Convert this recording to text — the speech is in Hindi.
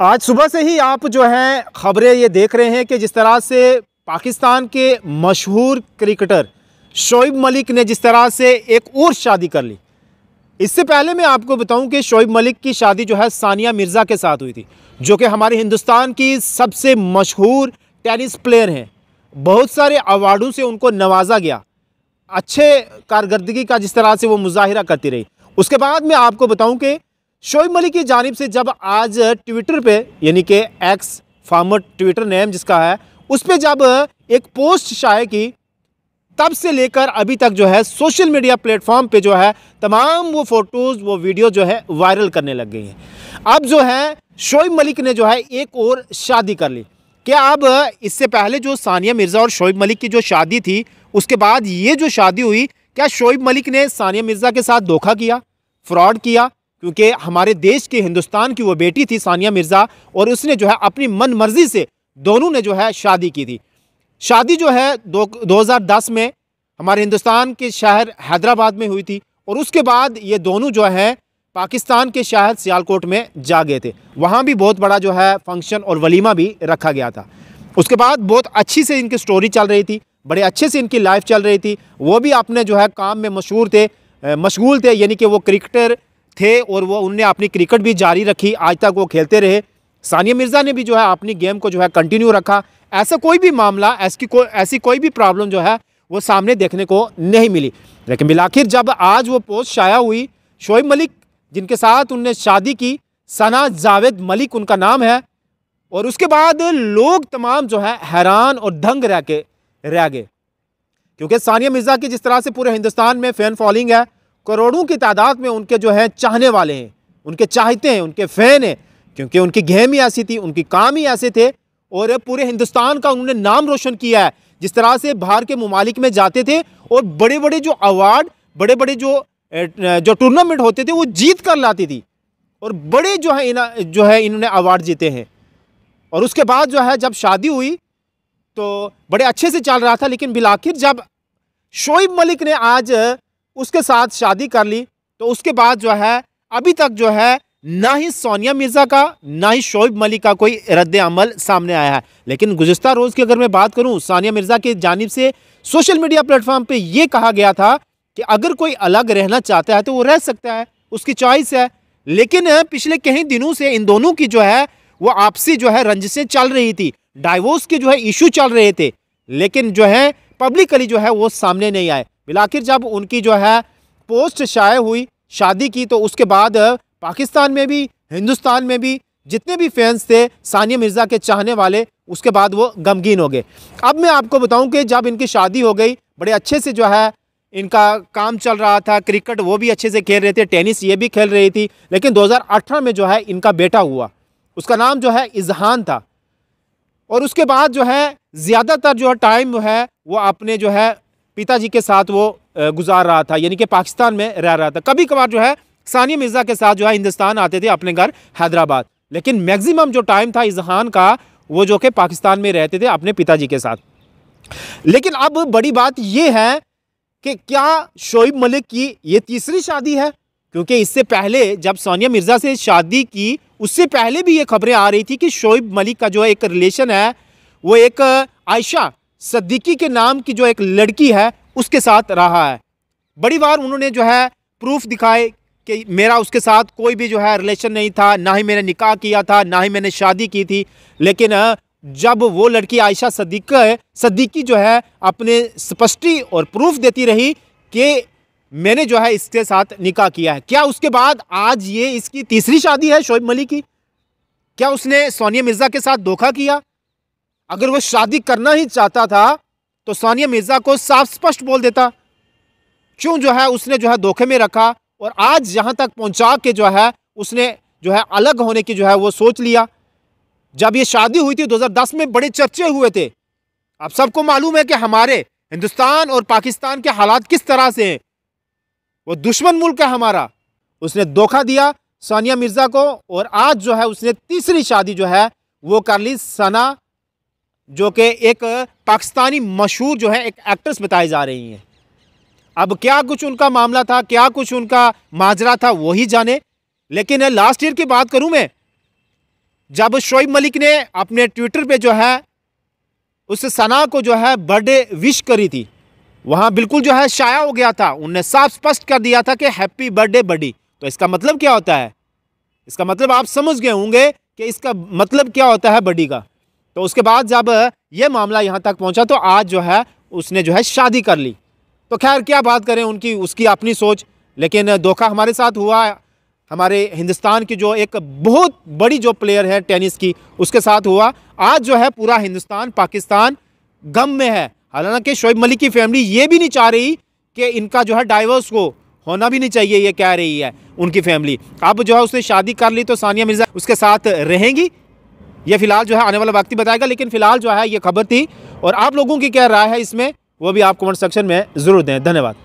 आज सुबह से ही आप जो है खबरें ये देख रहे हैं कि जिस तरह से पाकिस्तान के मशहूर क्रिकेटर शोएब मलिक ने जिस तरह से एक और शादी कर ली। इससे पहले मैं आपको बताऊं कि शोएब मलिक की शादी जो है सानिया मिर्ज़ा के साथ हुई थी, जो कि हमारे हिंदुस्तान की सबसे मशहूर टेनिस प्लेयर हैं। बहुत सारे अवार्डों से उनको नवाजा गया, अच्छे कारकर्दगी का जिस तरह से वो मुजाहिरा करती रही। उसके बाद मैं आपको बताऊं कि शोएब मलिक की जानिब से जब आज ट्विटर पे, यानी कि एक्स फार्मर ट्विटर नेम जिसका है, उस पर जब एक पोस्ट शाये की, तब से लेकर अभी तक जो है सोशल मीडिया प्लेटफॉर्म पे जो है तमाम वो फ़ोटोज़ वो वीडियो जो है वायरल करने लग गई हैं। अब जो है शोएब मलिक ने जो है एक और शादी कर ली। क्या अब इससे पहले जो सानिया मिर्ज़ा और शोएब मलिक की जो शादी थी, उसके बाद ये जो शादी हुई, क्या शोएब मलिक ने सानिया मिर्ज़ा के साथ धोखा किया, फ्रॉड किया? क्योंकि हमारे देश के हिंदुस्तान की वो बेटी थी सानिया मिर्ज़ा, और उसने जो है अपनी मन मर्जी से दोनों ने जो है शादी की थी। शादी जो है 2010 में हमारे हिंदुस्तान के शहर हैदराबाद में हुई थी, और उसके बाद ये दोनों जो है पाकिस्तान के शहर सियालकोट में जा गए थे। वहाँ भी बहुत बड़ा जो है फंक्शन और वलीमा भी रखा गया था। उसके बाद बहुत अच्छी से इनकी स्टोरी चल रही थी, बड़े अच्छे से इनकी लाइफ चल रही थी। वो भी अपने जो है काम में मशगूल थे, यानी कि वो क्रिकेटर थे, और वो उनने अपनी क्रिकेट भी जारी रखी, आज तक वो खेलते रहे। सानिया मिर्ज़ा ने भी जो है अपनी गेम को जो है कंटिन्यू रखा। ऐसा कोई भी मामला, ऐसी कोई भी प्रॉब्लम जो है वो सामने देखने को नहीं मिली। लेकिन बिलाखिर जब आज वो पोस्ट शाया हुई, शोएब मलिक जिनके साथ उनने शादी की, सना जावेद मलिक उनका नाम है, और उसके बाद लोग तमाम जो है हैरान और दंग रह गए, क्योंकि सानिया मिर्ज़ा की जिस तरह से पूरे हिंदुस्तान में फ़ैन फॉलोइंग है, करोड़ों की तादाद में उनके जो है चाहने वाले हैं, उनके चाहते हैं, उनके फ़ैन हैं, क्योंकि उनकी गेम ही ऐसी थी, उनकी काम ही ऐसे थे, और पूरे हिंदुस्तान का उन्होंने नाम रोशन किया है। जिस तरह से बाहर के ममालिक में जाते थे और बड़े बड़े जो अवार्ड, बड़े बड़े जो टूर्नामेंट होते थे वो जीत कर लाती थी, और बड़े जो है इन्होंने अवार्ड जीते हैं। और उसके बाद जो है जब शादी हुई तो बड़े अच्छे से चल रहा था, लेकिन बिलाखिर जब शोएब मलिक ने आज उसके साथ शादी कर ली, तो उसके बाद जो है अभी तक जो है ना ही सानिया मिर्ज़ा का ना ही शोएब मलिक का कोई रद्द अमल सामने आया है। लेकिन गुज़िश्ता रोज़ की अगर मैं बात करूं, सानिया मिर्ज़ा की जानिब से सोशल मीडिया प्लेटफॉर्म पे ये कहा गया था कि अगर कोई अलग रहना चाहता है तो वो रह सकता है, उसकी चॉइस है। लेकिन पिछले कई दिनों से इन दोनों की जो है वो आपसी जो है रंजिशें चल रही थी, डाइवोर्स के जो है इशू चल रहे थे, लेकिन जो है पब्लिकली जो है वो सामने नहीं आए। बिलाखिर जब उनकी जो है पोस्ट शाये हुई शादी की, तो उसके बाद पाकिस्तान में भी हिंदुस्तान में भी जितने भी फैंस थे सानिया मिर्ज़ा के चाहने वाले, उसके बाद वो गमगीन हो गए। अब मैं आपको बताऊं कि जब इनकी शादी हो गई, बड़े अच्छे से जो है इनका काम चल रहा था, क्रिकेट वो भी अच्छे से खेल रहे थे, टेनिस ये भी खेल रही थी। लेकिन 2018 में जो है इनका बेटा हुआ, उसका नाम जो है इजहान था, और उसके बाद जो है ज़्यादातर जो है टाइम है वो अपने जो है पिताजी के साथ वो गुजार रहा था, यानी कि पाकिस्तान में रह रहा था। कभी कभार जो है सानिया मिर्ज़ा के साथ जो है हिंदुस्तान आते थे अपने घर हैदराबाद, लेकिन मैक्सिमम जो टाइम था इजहान का वो जो कि पाकिस्तान में रहते थे अपने पिताजी के साथ। लेकिन अब बड़ी बात ये है कि क्या शोएब मलिक की ये तीसरी शादी है? क्योंकि इससे पहले जब सानिया मिर्ज़ा से शादी की, उससे पहले भी ये खबरें आ रही थी कि शोएब मलिक का जो एक रिलेशन है वो एक आयशा सिद्दीकी के नाम की जो एक लड़की है उसके साथ रहा है। बड़ी बार उन्होंने जो है प्रूफ दिखाए कि मेरा उसके साथ कोई भी जो है रिलेशन नहीं था, ना ही मैंने निकाह किया था, ना ही मैंने शादी की थी। लेकिन जब वो लड़की आयशा सिद्दीकी जो है अपने स्पष्टी और प्रूफ देती रही कि मैंने जो है इसके साथ निकाह किया है, क्या उसके बाद आज ये इसकी तीसरी शादी है शोएब मलिक की? क्या उसने सानिया मिर्ज़ा के साथ धोखा किया? अगर वो शादी करना ही चाहता था तो सानिया मिर्ज़ा को साफ स्पष्ट बोल देता, क्यों जो है उसने जो है धोखे में रखा, और आज यहाँ तक पहुँचा के जो है उसने जो है अलग होने की जो है वो सोच लिया। जब ये शादी हुई थी 2010 में बड़े चर्चे हुए थे। अब सबको मालूम है कि हमारे हिंदुस्तान और पाकिस्तान के हालात किस तरह से हैं, वो दुश्मन मुल्क है हमारा। उसने धोखा दिया सानिया मिर्ज़ा को, और आज जो है उसने तीसरी शादी जो है वो कर ली सना, जो कि एक पाकिस्तानी मशहूर जो है एक एक्ट्रेस बताई जा रही हैं। अब क्या कुछ उनका मामला था, क्या कुछ उनका माजरा था, वही जाने। लेकिन लास्ट ईयर की बात करूं मैं, जब शोएब मलिक ने अपने ट्विटर पे जो है उस सना को जो है बर्थडे विश करी थी, वहाँ बिल्कुल जो है शाया हो गया था, उनने साफ स्पष्ट कर दिया था कि हैप्पी बर्थडे बडी। तो इसका मतलब क्या होता है? इसका मतलब आप समझ गए होंगे कि इसका मतलब क्या होता है बडी का। तो उसके बाद जब ये मामला यहाँ तक पहुँचा तो आज जो है उसने जो है शादी कर ली। तो खैर क्या बात करें, उनकी उसकी अपनी सोच, लेकिन धोखा हमारे साथ हुआ। हमारे हिंदुस्तान की जो एक बहुत बड़ी जो प्लेयर है टेनिस की, उसके साथ हुआ। आज जो है पूरा हिंदुस्तान पाकिस्तान गम में है। हालांकि शोएब मलिक की फैमिली ये भी नहीं चाह रही कि इनका जो है डाइवोर्स होना भी नहीं चाहिए, ये कह रही है उनकी फैमिली। अब जो है उसने शादी कर ली तो सानिया मिर्ज़ा उसके साथ रहेंगी, ये फिलहाल जो है आने वाला वक्त ही बताएगा। लेकिन फिलहाल जो है ये खबर थी, और आप लोगों की क्या राय है इसमें वो भी आप कमेंट सेक्शन में ज़रूर दें। धन्यवाद।